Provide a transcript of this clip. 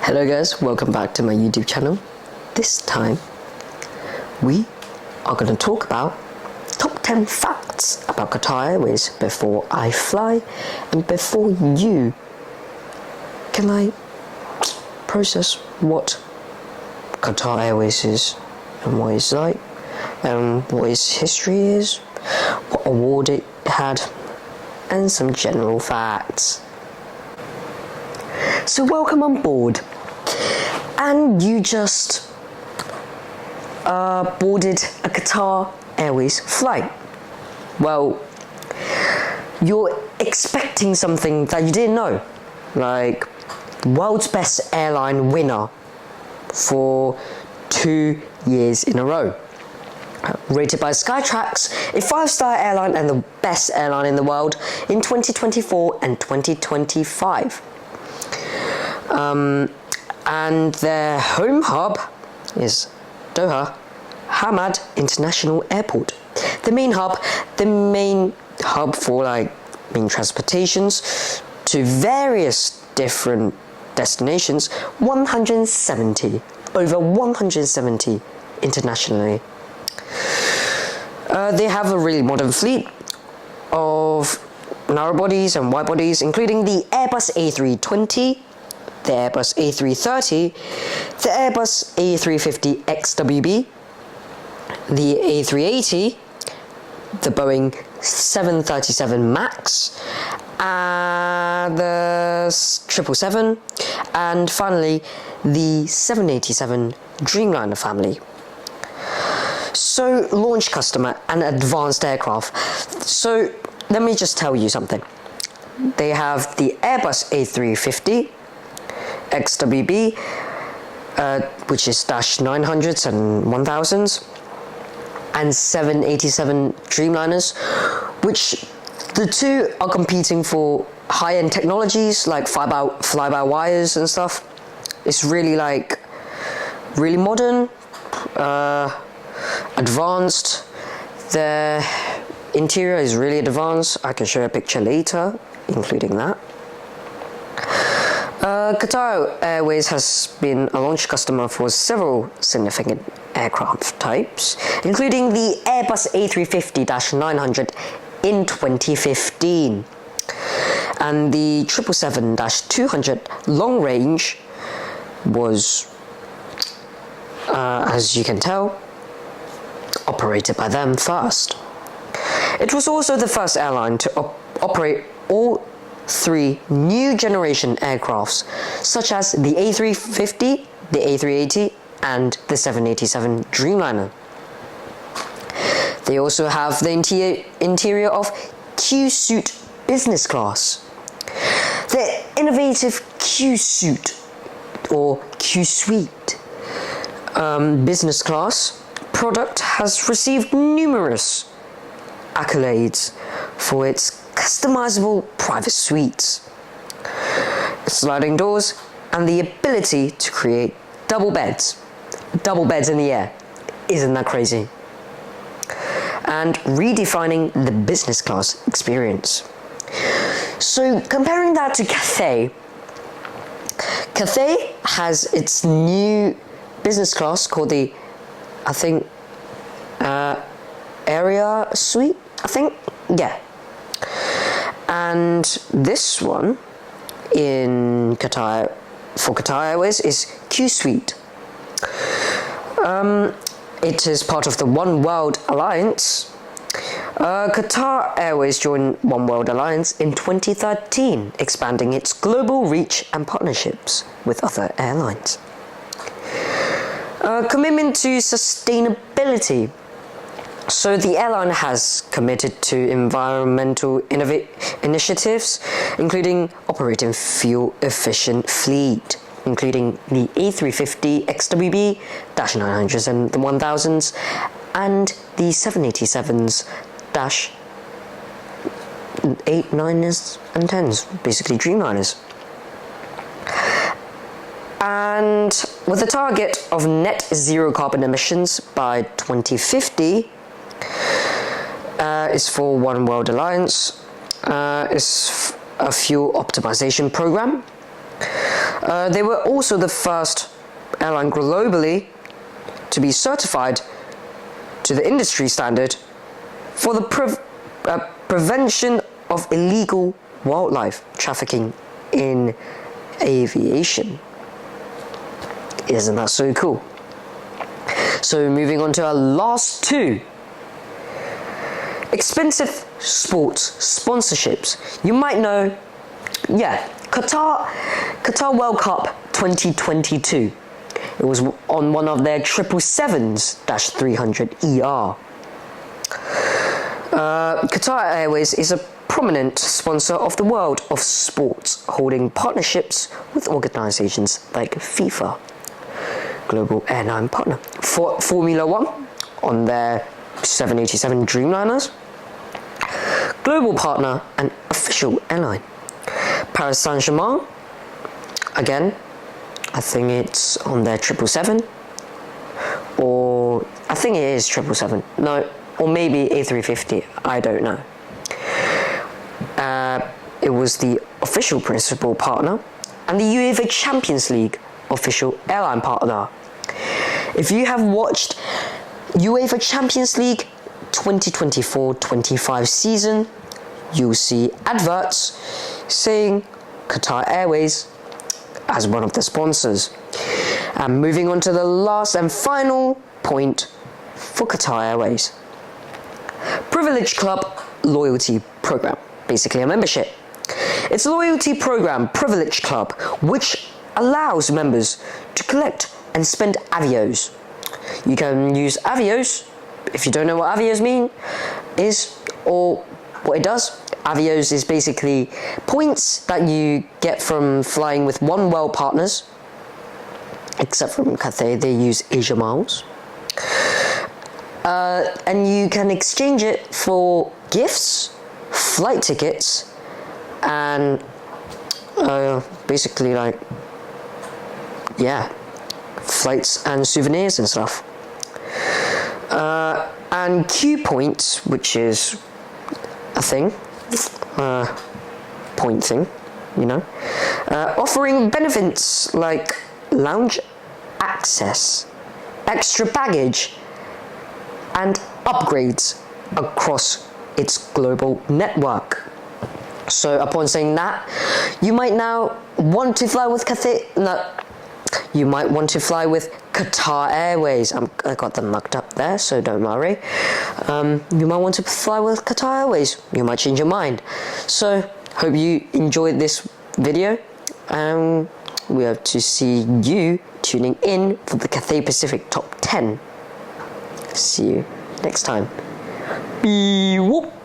Hello guys, welcome back to my YouTube channel. This time we are going to talk about top 10 facts about Qatar Airways before I fly and before you can process what Qatar Airways is and what it's like and what its history is, what award it had, and some general facts. So welcome on board, and you just boarded a Qatar Airways flight. Well, you're expecting something that you didn't know, like world's best airline winner for 2 years in a row. Rated by Skytrax, a 5-star airline and the best airline in the world in 2024 and 2025. And their home hub is Doha Hamad International Airport. The main hub for main transportations to various different destinations, over 170 internationally. They have a really modern fleet of narrow bodies and wide bodies, including the Airbus A320, the Airbus A330, the Airbus A350 XWB, the A380, the Boeing 737 MAX, the 777, and finally the 787 Dreamliner family. So, launch customer and advanced aircraft. So, let me just tell you something. They have the Airbus A350 XWB, which is -900s and 1000s, and 787 Dreamliners, which the two are competing for high-end technologies like fly-by-wires and stuff. It's really really modern, advanced. The interior is really advanced. I can show you a picture later, including that. Qatar Airways has been a launch customer for several significant aircraft types, including the Airbus A350-900 in 2015, and the 777-200 long range was, as you can tell, operated by them first. It was also the first airline to operate all 3 new generation aircrafts, such as the A350, the A380, and the 787 Dreamliner. They also have the interior of Q-Suite business class. The innovative Q-Suite or Q-Suite business class product has received numerous accolades for its customizable private suites, sliding doors, and the ability to create double beds in the air. Isn't that crazy? And redefining the business class experience. So comparing that to Cathay has its new business class called the, Area Suite, yeah. And this one for Qatar Airways is Q-Suite. It is part of the One World Alliance. Qatar Airways joined One World Alliance in 2013, expanding its global reach and partnerships with other airlines. Commitment to sustainability. So the airline has committed to environmental initiatives, including operating fuel-efficient fleet, including the A350 XWB-900s and the 1000s, and the 787s -8, 9s and 10s, basically Dreamliners. And with a target of net zero carbon emissions by 2050, is for One World Alliance, is a fuel optimization program, They were also the first airline globally to be certified to the industry standard for the prevention of illegal wildlife trafficking in aviation. Isn't that so cool? So moving on to our last two. Expensive sports sponsorships. You might know, Qatar World Cup 2022. It was on one of their 777-300ER. Qatar Airways is a prominent sponsor of the world of sports, holding partnerships with organizations like FIFA, global airline partner, for Formula One on their 787 Dreamliners, global partner and official airline. Paris Saint-Germain, again, I think it's on their 777, or I think it is 777, no, or maybe A350, I don't know. It was the official principal partner and the UEFA Champions League official airline partner. If you have watched UEFA Champions League 2024-25 season, you'll see adverts saying Qatar Airways as one of the sponsors. And moving on to the last and final point for Qatar Airways. Privilege Club Loyalty Program, basically a membership. It's a loyalty program, Privilege Club, which allows members to collect and spend avios. You can use avios. If you don't know what avios or what it does, avios is basically points that you get from flying with One World partners, except from Cathay, they use Asia Miles. And you can exchange it for gifts, flight tickets, and basically flights and souvenirs and stuff. And Q points, which is a thing, point thing, offering benefits like lounge access, extra baggage, and upgrades across its global network. So upon saying that, you might now want to fly with you might want to fly with Qatar Airways. I got them mucked up there, so don't worry. You might want to fly with Qatar Airways. You might change your mind. So hope you enjoyed this video, and we hope to see you tuning in for the Cathay Pacific Top 10. See you next time. Beep whoop.